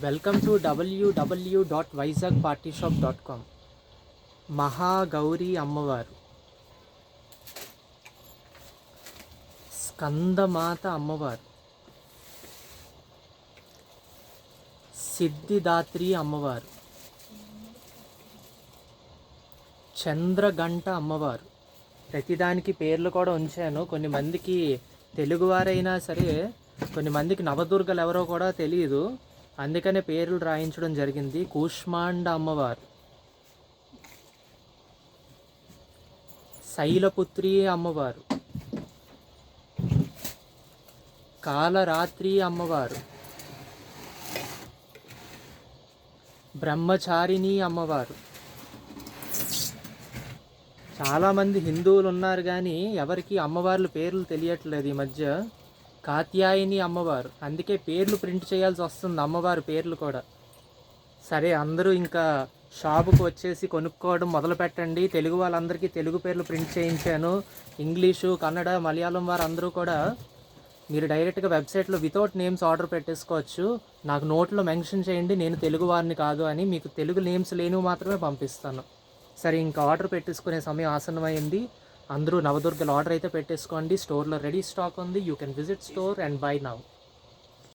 Welcome to www.vizagpartyshop.com. Mahagauri అమ్మవారు, స్కందమాత అమ్మవారు, సిద్ధిదాత్రి అమ్మవారు, చంద్రగంట అమ్మవారు. ప్రతిదానికి పేర్లు కూడా ఉంచాను. కొన్ని మందికి తెలుగువారైనా సరే కొన్ని మందికి నవదుర్గలు ఎవరో కూడా తెలియదు, అందుకనే పేర్లు రాయించడం జరిగింది. కూష్మాండ అమ్మవారు, శైలపుత్రి అమ్మవారు, కాలరాత్రి అమ్మవారు, బ్రహ్మచారిణి అమ్మవారు. చాలామంది హిందువులు ఉన్నారు కానీ ఎవరికి అమ్మవార్ల పేర్లు తెలియట్లేదు ఈ మధ్య. కాత్యాయని అమ్మవారు, అందుకే పేర్లు ప్రింట్ చేయాల్సి వస్తుంది అమ్మవారి పేర్లు కూడా. సరే, అందరూ ఇంకా షాపుకు వచ్చేసి కొనుక్కోవడం మొదలు పెట్టండి. తెలుగు వాళ్ళందరికీ తెలుగు పేర్లు ప్రింట్ చేయించాను. ఇంగ్లీషు, కన్నడ, మలయాళం వారు అందరూ కూడా మీరు డైరెక్ట్గా వెబ్సైట్లో వితౌట్ నేమ్స్ ఆర్డర్ పెట్టేసుకోవచ్చు. నాకు నోట్లో మెన్షన్ చేయండి నేను తెలుగు వారిని కాదు అని, మీకు తెలుగు నేమ్స్ లేనివి మాత్రమే పంపిస్తాను. సరే, ఇంకా ఆర్డర్ పెట్టేసుకునే సమయం ఆసన్నమైంది. అందరూ నవదుర్గలు ఆర్డర్ అయితే పెట్టేసుకోండి. స్టోర్లో రెడీ స్టాక్ ఉంది. You can visit store and by now.